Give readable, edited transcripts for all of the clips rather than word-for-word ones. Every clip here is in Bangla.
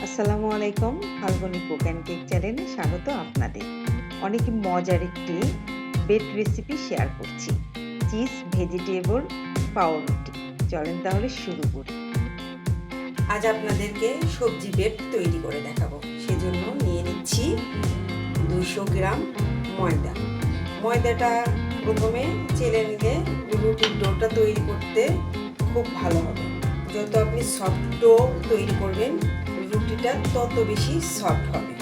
আসসালামু আলাইকুম। ফাল্গুনি কুক অ্যান্ড কেক চ্যানেলে স্বাগত আপনাদের। অনেক মজার একটি বেড রেসিপি শেয়ার করছি। চিজ ভেজিটেবল পাউরুটি। চলেন তাহলে শুরু করি। আজ আপনাদেরকে সবজি বেড তৈরি করে দেখাবো। সেজন্য নিয়ে নিচ্ছি 200 গ্রাম ময়দা। ময়দাটা প্রথমে চেলে নিলে রুটির ডোটা তৈরি করতে খুব ভালো হবে। যত আপনি সফট ডো তৈরি করবেন রুটিটা তত বেশি সফট হবে।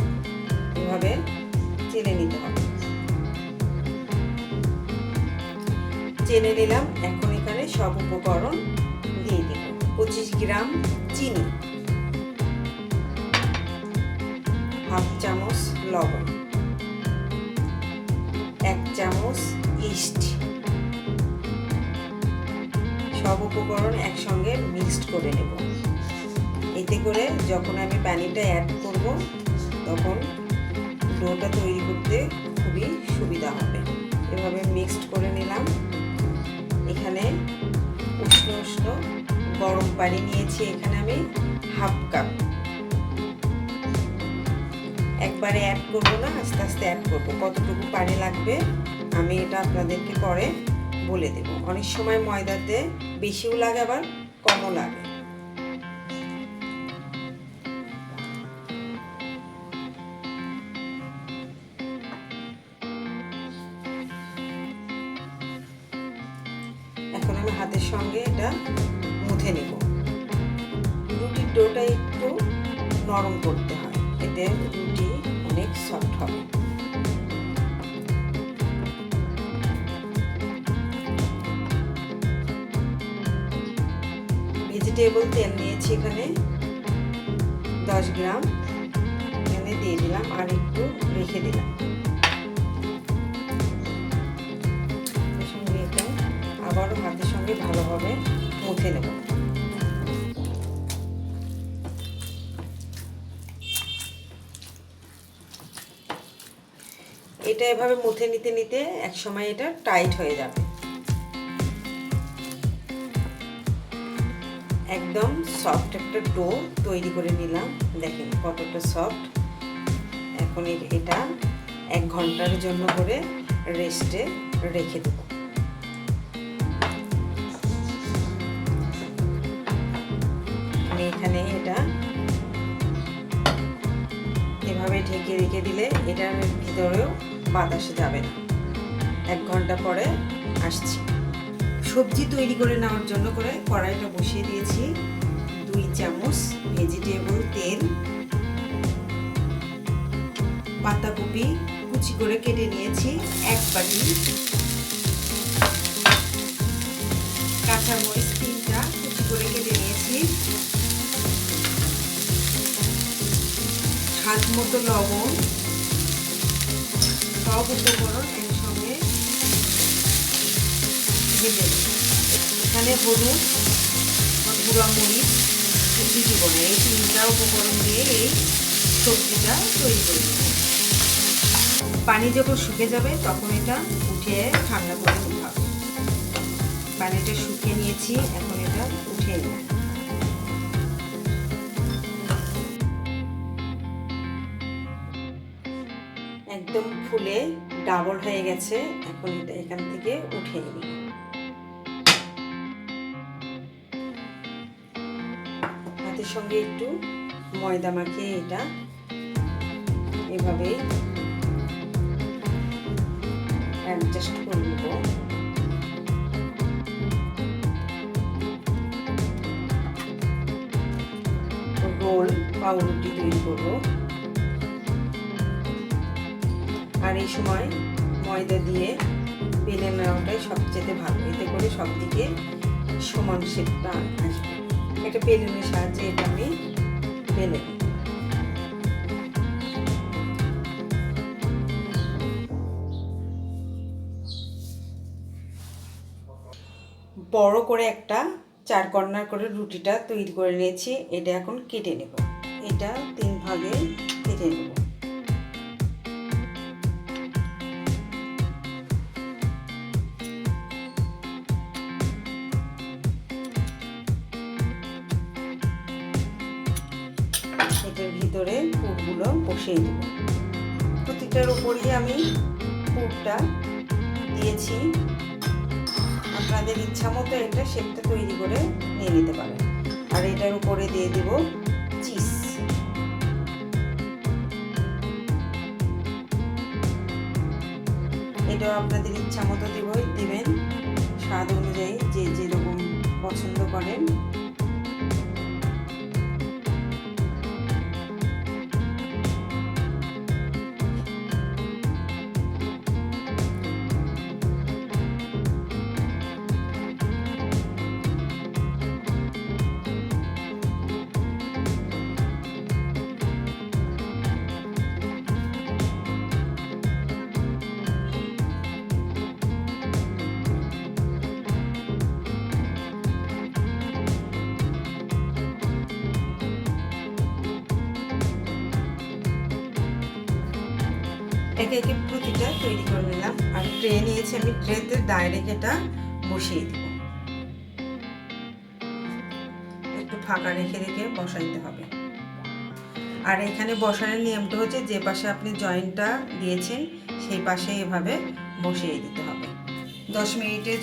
এভাবে চেলে নিতে হবে। চেলে নিলাম। এখন এখানে সব উপকরণ দিয়ে দেব। 25 গ্রাম চিনি, হাফ চামচ লবণ, 1 চামচ ইস্ট। সব উপকরণ একসঙ্গে মিক্সড করে নেব। এতে করে যখন আমি পানিটা অ্যাড করব তখন ডোটা তৈরি করতে খুবই সুবিধা হবে। এভাবে মিক্সড করে নিলাম। এখানে উষ্ণ উষ্ণ গরম পানি নিয়েছি। এখানে আমি হাফ কাপ। একবারে অ্যাড করব না, আস্তে আস্তে অ্যাড করব। কতটুকু পানি লাগবে আমি এটা আপনাদেরকে পরে বলে দেব। অনেক সময় ময়দাতে বেশিও লাগে আবার কমও লাগে। এখন আমি হাতের সঙ্গে এটা মুথে নেব। রুটির ডোটা একটু নরম করতে হয়, এতে রুটি অনেক সফট হবে। ভেজিটেবল তেল নিয়েছি এখানে 10 গ্রাম। এখানে দিয়ে দিলাম আর একটু রেখে দিলাম। এটা আবারও হাতের সঙ্গে ভালোভাবে মুথে নেব। এটা এভাবে মুথে নিতে নিতে এক সময় এটা টাইট হয়ে যাবে। একদম সফট একটা ডো তৈরি করে নিলাম। দেখেন কতটা সফট। এখন এটা 1 ঘন্টার জন্য করে রেস্টে রেখে দেব। এখানে এটা এভাবে ঢেকে রেখে দিলে এটার ভিতরেও বাতাস যাবে না। 1 ঘন্টা পরে আসছি। সবজি তৈরি করে নেওয়ার জন্য করে কড়াইটা বসিয়ে দিয়েছি। 2 চামচ ভেজিটেবল তেল, পাতাকপি কুচি করে কেটে নিয়েছি 1 বাটি, কাঁচামরিচ 3টা কুচি করে কেটে নিয়েছি, স্বাদ মতো লবণ। সব উপকরণ একসঙ্গে ভেজে নেব। এখানে হলুদ, গুঁড়া মরিচ কিছু দিব না। এই 3টা উপকরণ দিয়ে এই সবজিটা তৈরি করে নেব। পানি যখন শুকিয়ে যাবে তখন এটা উঠিয়ে ঠান্ডা করে নিতে হবে। পানিটা শুকিয়ে নিয়েছি, এখন এটা উঠিয়ে নেব। একদম ফুলে ডাবল হয়ে গেছে। এখন এটা এখান থেকে উঠিয়ে নিব। হাতের সঙ্গে একটু ময়দা মাখিয়ে এটা এভাবে অ্যাডজাস্ট করে নেব। রোল পাউরুটি তৈরি করব। আর এই সময় ময়দা দিয়ে বেলে নেওয়াটাই সবচেয়ে ভালো। এতে করে সব দিকে সমান শেপটা আসবে। একটা বেলুনের সাহায্যে এটা আমি বেলে নিই। বড় করে একটা 4 কর্নার করে রুটিটা তৈরি করে নিয়েছি। এটা এখন কেটে নেব। এটা 3 ভাগে কেটে নেব। এটার ভিতরে পুরগুলো বসিয়ে দেব। প্রতিটার উপরই আমি পুরটা দিয়েছি। আপনাদের ইচ্ছা মতো একটা শেপটা তৈরি করে নিয়ে নিতে পারেন। আর এটার উপরে দিয়ে দেব চিজ। এটাও আপনাদের ইচ্ছা মতো দিবেন, স্বাদ অনুযায়ী যে যেরকম পছন্দ করেন। একে একে প্রতিটা তৈরি করে নিলাম। আর ট্রে নিয়েছি আমি, ট্রেতে ডাইরেক্ট এটা বসিয়ে দিব। একটু ফাঁকা রেখে রেখে বসাইতে হবে। আর এখানে বসানোর নিয়মটা হচ্ছে যে পাশে আপনি জয়েন্টটা দিয়েছেন সেই পাশে এভাবে বসিয়ে দিতে হবে। 10 মিনিটের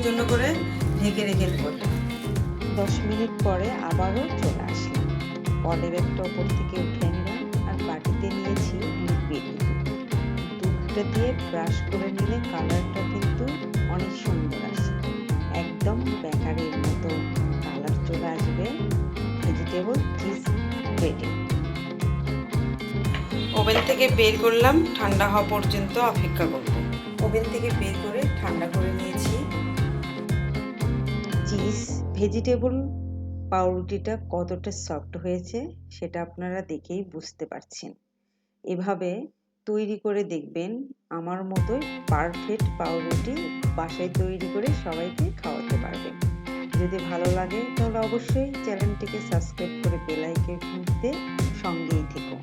জন্য করে ঢেকে রেখে দেবো। 10 মিনিট পরে আবারও চলে আসলাম। পলিব্যাগটা ওপর থেকে উঠে নিলাম আর বাটিতে নিয়েছি লিকুইড দুধটা দিয়ে ব্রাশ করে নিলে কালারটা কিন্তু অনেক সুন্দর আসে। একদম বেকারির মতো কালার চলে আসবে ভেজিটেবল চিজ ব্রেডে। ওভেন থেকে বের করলাম, ঠান্ডা হওয়া পর্যন্ত অপেক্ষা করব। ওভেন থেকে বের করে ঠান্ডা করে নিয়েছি। চিজ ভেজিটেবল পাউরুটিটা কতটা সফট হয়েছে সেটা আপনারা দেখেই বুঝতে পারছেন। এভাবে তৈরি করে দেখবেন, আমার মতোই পারফেক্ট পাউরুটি বাসায় তৈরি করে সবাইকে খাওয়াতে পারবেন। যদি ভালো লাগে তাহলে অবশ্যই চ্যানেলটিকে সাবস্ক্রাইব করে বেল আইকনটিতে সঙ্গেই থেকো।